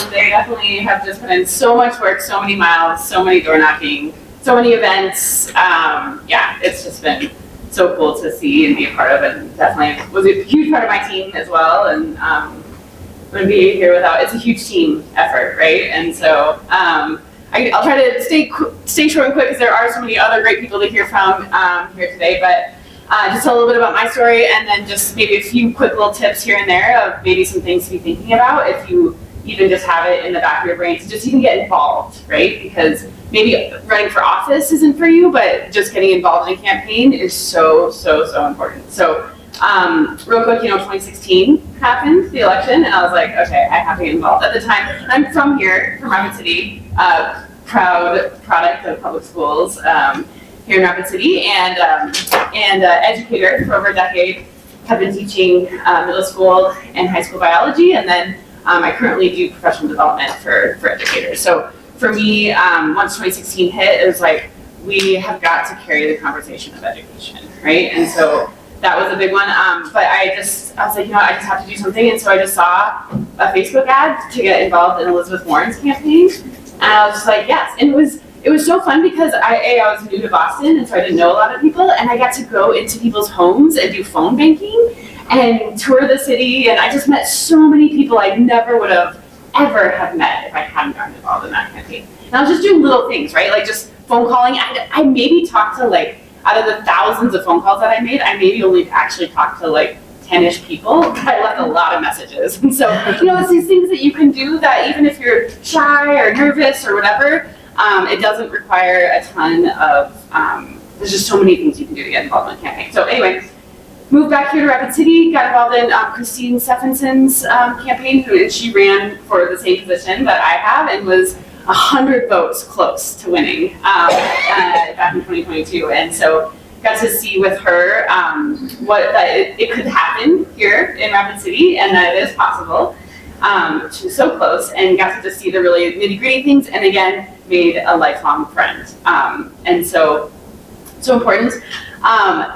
They definitely have just put in so much work, so many miles, so many door knocking, so many events. Yeah, it's just been so cool to see and be a part of, and definitely was a huge part of my team as well. And wouldn't be here without. It's a huge team effort, right? And so I'll try to stay short and quick because there are so many other great people to hear from here today. But just a little bit about my story, and then just maybe a few quick little tips here and there of maybe some things to be thinking about if you even just have it in the back of your brain to just even get involved, right? Because maybe running for office isn't for you, but just getting involved in a campaign is so important. So real quick, 2016 happened, the election, and I was like, okay, I have to get involved. At the time, I'm from here, from Rapid City, proud product of public schools here in Rapid City, and educator for over a decade. Have been teaching middle school and high school biology, and then I currently do professional development for educators. So for me, once 2016 hit, it was like, we have got to carry the conversation of education, right? And so that was a big one. But I was like, I just have to do something. And so I just saw a Facebook ad to get involved in Elizabeth Warren's campaign. And I was just like, yes. And it was so fun because I was new to Boston, and so I didn't know a lot of people. And I got to go into people's homes and do phone banking and tour the city. And I just met so many people I never would have ever have met if I hadn't gotten involved in that campaign. And I was just doing little things, right? Like just phone calling. I maybe talked to out of the thousands of phone calls that I made, I maybe only actually talked to 10-ish people. I left a lot of messages. And so, it's these things that you can do that even if you're shy or nervous or whatever, it doesn't require a ton of, there's just so many things you can do to get involved in a campaign. So anyway, moved back here to Rapid City, got involved in Christine Stephenson's campaign, and she ran for the same position that I have and was 100 votes close to winning back in 2022. And so got to see with her it could happen here in Rapid City, and that it is possible. She was so close, and got to just see the really nitty-gritty things, and again, made a lifelong friend. And so important.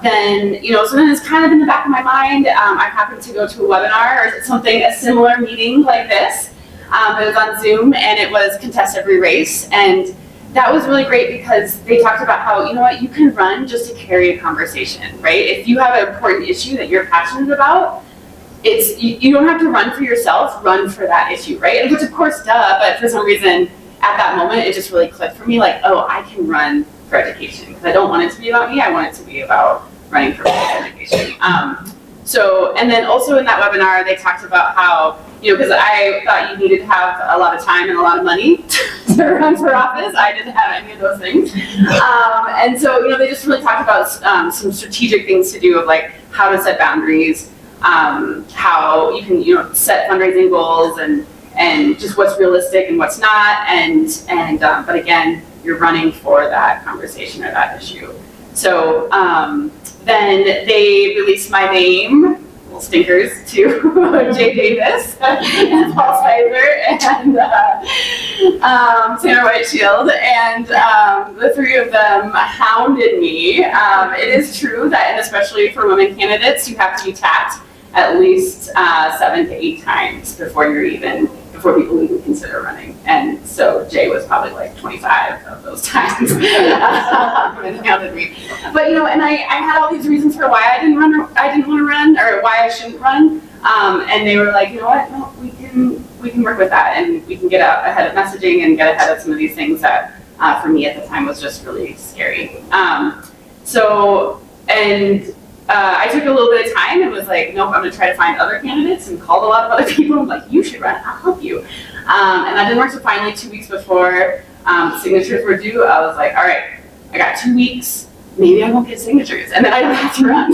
Then it's kind of in the back of my mind. I happened to go to a webinar or something, a similar meeting like this. It was on Zoom, and it was Contest Every Race. And that was really great because they talked about how, you can run just to carry a conversation, right? If you have an important issue that you're passionate about, you don't have to run for yourself, run for that issue, right? Which of course, but for some reason, at that moment, it just really clicked for me, I can run for education. Because I don't want it to be about me, I want it to be about running for education. And then also in that webinar, they talked about how, because I thought you needed to have a lot of time and a lot of money to run for office. I didn't have any of those things. And so, they just really talked about some strategic things to do of how to set boundaries, how you can, set fundraising goals and just what's realistic and what's not. But again, you're running for that conversation or that issue. So then they released my name, little stinkers, to Jay Davis and Paul Spicer and Sarah White Shield, and the three of them hounded me. It is true that, and especially for women candidates, you have to be tapped at least 7 to 8 times before people even consider running. And so Jay was probably 25 of those times and hounded me. But and I had all these reasons for why I didn't want to run, or why I shouldn't run. And they were like, what? No, we can work with that, and we can get out ahead of messaging and get ahead of some of these things that for me at the time was just really scary. I took a little bit of time and was like, nope, I'm going to try to find other candidates, and called a lot of other people. I'm like, you should run, I'll help you. And that didn't work. So finally, 2 weeks before signatures were due, I was like, all right, I got 2 weeks. Maybe I won't get signatures, and then I don't have to run.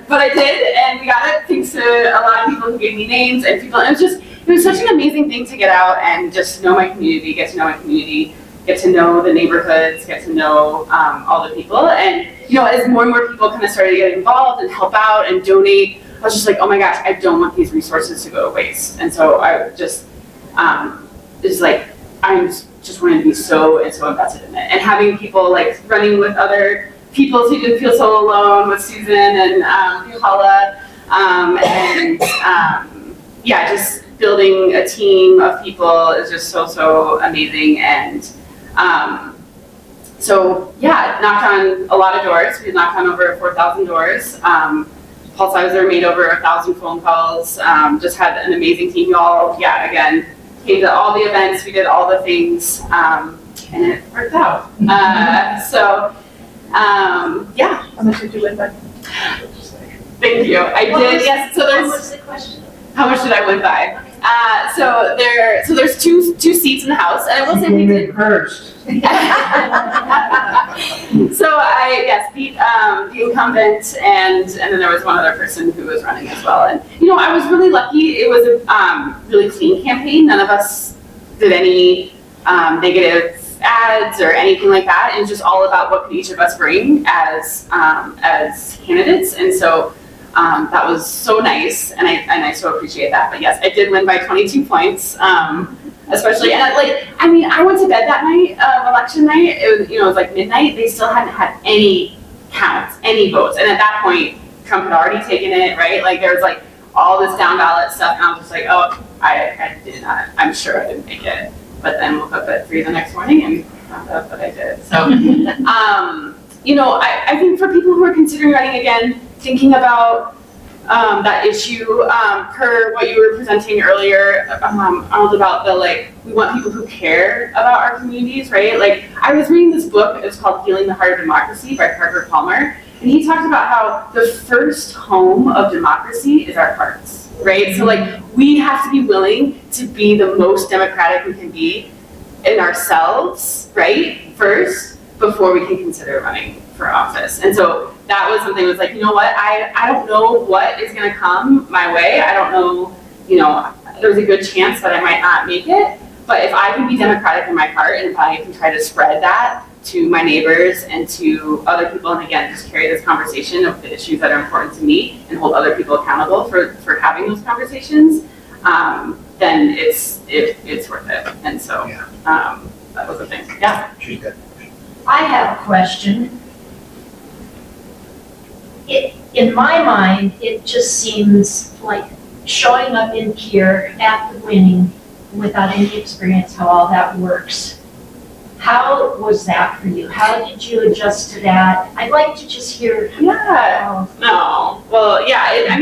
But I did, and we got it thanks to a lot of people who gave me names and people. It was such an amazing thing to get out and just know my community, get to know my community, get to know the neighborhoods, get to know all the people. And as more and more people kind of started to get involved and help out and donate, I was just like, oh my gosh, I don't want these resources to go to waste. And so I just, it's like, I'm just wanting to be so invested in it. And having people running with other people so you didn't feel so alone, with Susan and Hala, just building a team of people is just so amazing. And so yeah, knocked on a lot of doors. We knocked on over 4,000 doors. Pulse Sizer made over 1,000 phone calls. Just had an amazing team. You all, yeah, again, came to all the events. We did all the things, and it worked out. Yeah. How much did you win by? Thank you. I did. Yes. So there's. What's the question? How much did I win by? So there's two seats in the house, and I will say we did first. So I beat the incumbent, and then there was one other person who was running as well. And I was really lucky. It was a really clean campaign. None of us did any negative ads or anything like that. It was just all about what could each of us bring as candidates. And so that was so nice, and I so appreciate that. But yes, I did win by 22 points. Especially, and I went to bed that night of election night. It was like midnight. They still hadn't had any counts, any votes, and at that point, Trump had already taken it, right? Like there was like all this down ballot stuff, and I was just like, oh, I did not. I'm sure I didn't make it. But then woke up at 3 the next morning and found out that I did. So, I think for people who are considering running again, thinking about that issue, per what you were presenting earlier, Arnold, about we want people who care about our communities, right? Like, I was reading this book, it's called Healing the Heart of Democracy by Parker Palmer, and he talked about how the first home of democracy is our hearts, right? So we have to be willing to be the most democratic we can be in ourselves, right? First, before we can consider running for office. And so that was something that was like, you know what, I don't know what is gonna come my way. I don't know, there's a good chance that I might not make it, but if I can be democratic in my heart, and if I can try to spread that to my neighbors and to other people, and again, just carry this conversation of the issues that are important to me and hold other people accountable for having those conversations, then it's worth it. And so that was the thing. Yeah. She's good. I have a question. In my mind, it just seems like showing up in here after winning without any experience how all that works. How was that for you? How did you adjust to that? I'd like to just hear. Yeah. No. Well, yeah.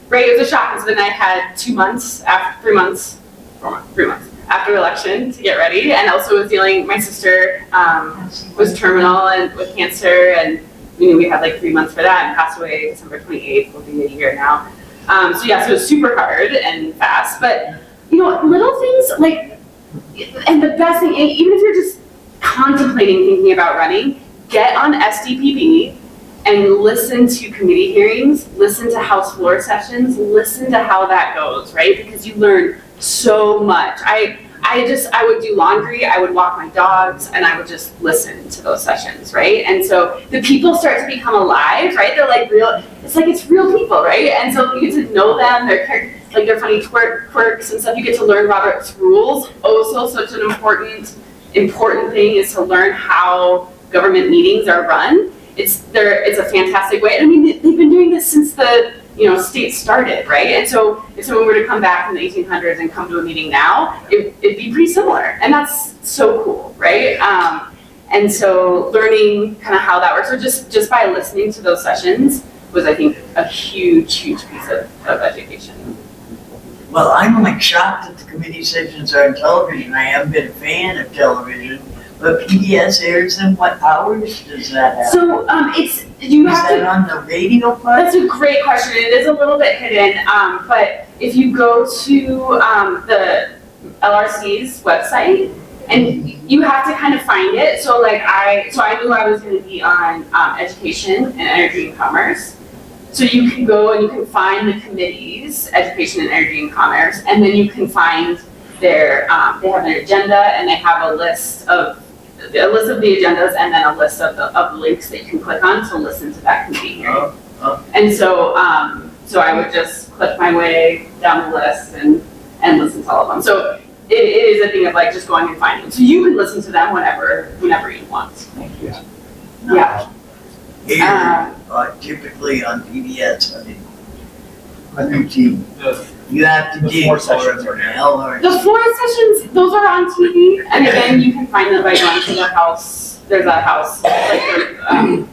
Right. It was a shock because then I had 3 months after election to get ready, and also was dealing. My sister was terminal and with cancer, and we had 3 months for that, and passed away December 28th. Will be a year now. So it was super hard and fast, but little things and the best thing, even if you're just contemplating thinking about running, get on SDPB and listen to committee hearings, listen to House floor sessions, listen to how that goes, right? Because you learn so much. I would do laundry, I would walk my dogs, and I would just listen to those sessions, right? And so the people start to become alive, right? They're real, it's real people, right? And so you get to know them, their funny quirks and stuff. You get to learn Robert's rules. Also, such an important thing is to learn how government meetings are run. It's a fantastic way. They've been doing this since the state started, right? And so if someone were to come back in the 1800s and come to a meeting now, it'd be pretty similar, and that's so cool, right? And so learning kind of how that works, or just by listening to those sessions was, I think, a huge piece of education. Well, I'm shocked that the committee sessions are on television. I haven't been a fan of television, but PBS airs them. What hours does that have? So Is that on the radio part? That's a great question. It is a little bit hidden, but if you go to the LRC's website, and you have to kind of find it. So I knew I was going to be on education and energy and commerce. So you can go and you can find the committees, education and energy and commerce, and then you can find their, they have their agenda, and they have a list of the agendas, and then a list of the links that you can click on to listen to that committee hearing. And so I would just click my way down the list and listen to all of them. So it is a thing of just going and finding them. So you can listen to them whenever you want. Thank you. Yeah. Here, typically on PBS, a new team. You have to The dig four for sessions it, are here. hell, or. The floor sessions, those are on TV, and again, you can find them by going to the house, there's a house, like the,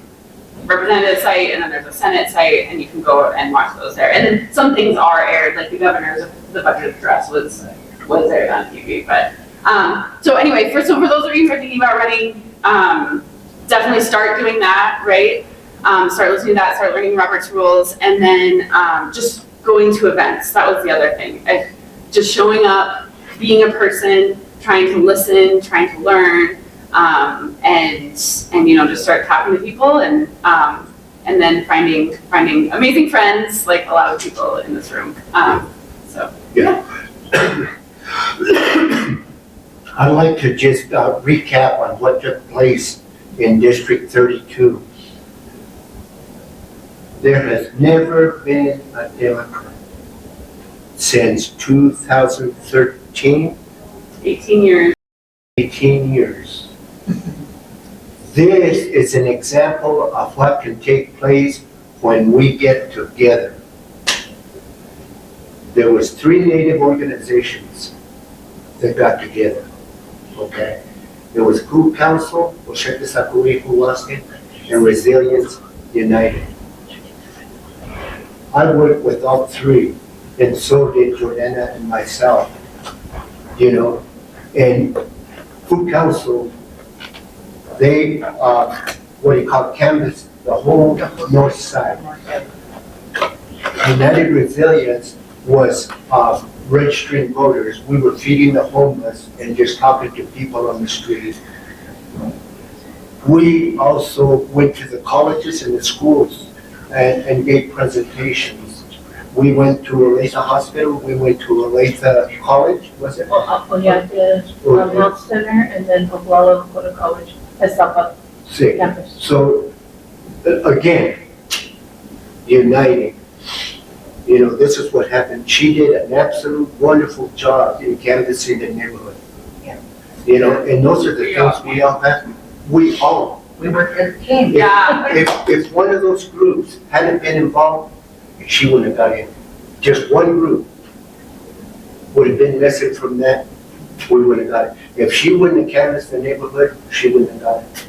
representative site, and then there's a Senate site, and you can go and watch those there. And then some things are aired, like the governor's, the budget address was aired on TV, but, so anyway, for those of you who are thinking about running, definitely start doing that, right? Start listening to that, start learning Robert's rules, and then, just going to events. That was the other thing. Just showing up, being a person, trying to listen, trying to learn, and just start talking to people, and then finding amazing friends, like a lot of people in this room. So yeah. I'd like to just recap on what took place in District 32. There has never been a Democrat since 2013, 18 years. 18 years. This is an example of what can take place when we get together. There was 3 Native organizations that got together, okay? There was Group Council, Oceti Sakowin Howaste, and Resilience United. I worked with all 3, and so did Jordana and myself, and Food Council, they, canvassed the whole north side. United Resilience was registering voters. We were feeding the homeless and just talking to people on the street. We also went to the colleges and the schools and gave presentations. We went to Olathe Hospital, we went to Olathe College, was it? The Health Center, and then Oglala Lakota College has Sapa Sick. campus. So, again, uniting. This is what happened. She did an absolute wonderful job in canvassing the neighborhood. Yeah. And those are the things we all have. We work as a team. Yeah. if one of those groups hadn't been involved, she wouldn't have got in. Just one group would have been missing from that, we would have got it. If she wouldn't have canvassed the neighborhood, she wouldn't have got it.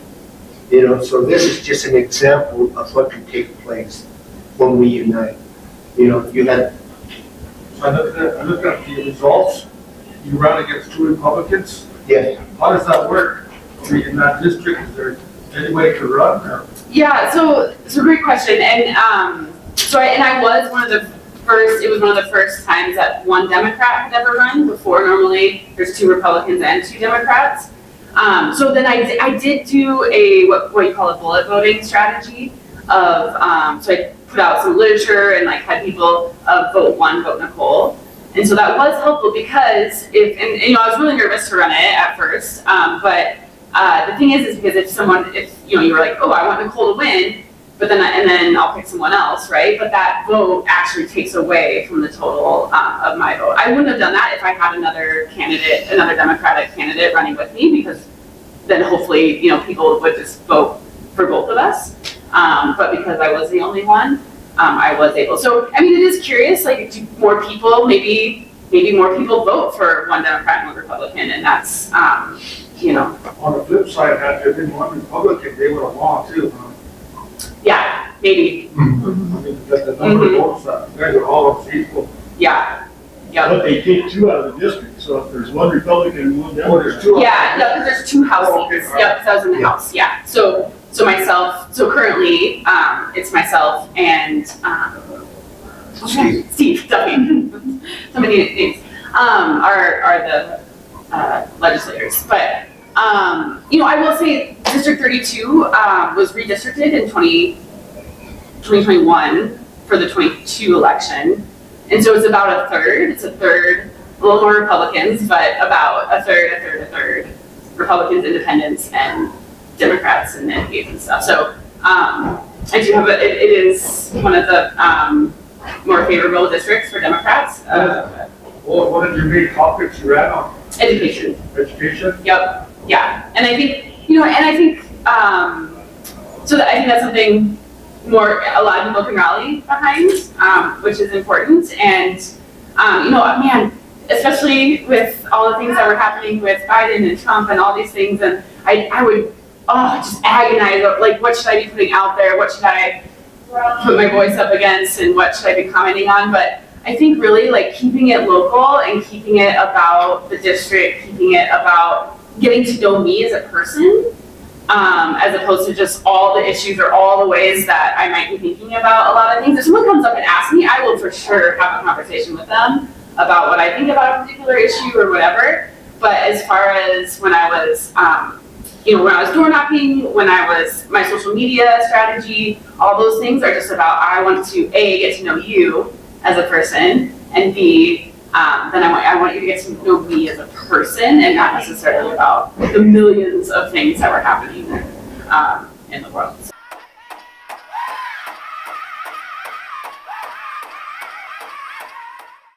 So this is just an example of what can take place when we unite. You had. I looked at the results. You ran against 2 Republicans. Yes. How does that work? I mean, in that district, is there any way to run? Or? Yeah, so great question, and I was one of the first. It was one of the first times that one Democrat had ever run. Before, normally there's 2 Republicans and 2 Democrats. So then I did do a what you call a bullet voting strategy of so I put out some literature and had people vote one, vote Nicole. And so that was helpful because I was really nervous to run it at first, but the thing is because if you were like, oh, I want Nicole to win, but then I'll pick someone else, right? But that vote actually takes away from the total of my vote. I wouldn't have done that if I had another Democratic candidate running with me, because then hopefully, people would just vote for both of us. But because I was the only one, I was able. So, it is curious, do more people, maybe more people vote for one Democrat and one Republican, and that's, On the flip side, had there been one Republican, they would have won too. Huh? yeah, maybe, I mean, the number of votes, you guys are all equal. yeah, yeah. But they take 2 out of the district, so if there's 1 Republican and 1 Oh, Democrat. there's 2. Yeah, no, because there's 2 house Oh, okay, seats. all right. Yep, because I was in the house, yeah. So currently, it's myself and, Steve, Duffy, so many names, are the legislators. But, I will say District 32 was redistricted in 2021 for the 22 election. And so it's about a third. It's a third, a little more Republicans, but about a third. Republicans, independents, and Democrats and MPs and stuff. So I do have it is one of the more favorable districts for Democrats. Well, what are your main topics you ran on? Education. Education? Yep. Yeah. And I think, so that I think that's something a lot of people can rally behind, which is important. And Man, especially with all the things that were happening with Biden and Trump and all these things, and I would, just agonize, like, what should I be putting out there? What should I put my voice up against, and what should I be commenting on? But I think really, like, keeping it local and keeping it about the district, keeping it about getting to know me as a person, as opposed to just all the issues or all the ways that I might be thinking about a lot of things. If someone comes up and asks me, I will for sure have a conversation with them about what I think about a particular issue or whatever. But as far as when I was, when I was door knocking, when I was my social media strategy, all those things are just about, I want to A, get to know you as a person, and B, then I want you to get to know me as a person, and not necessarily about the millions of things that were happening in the world.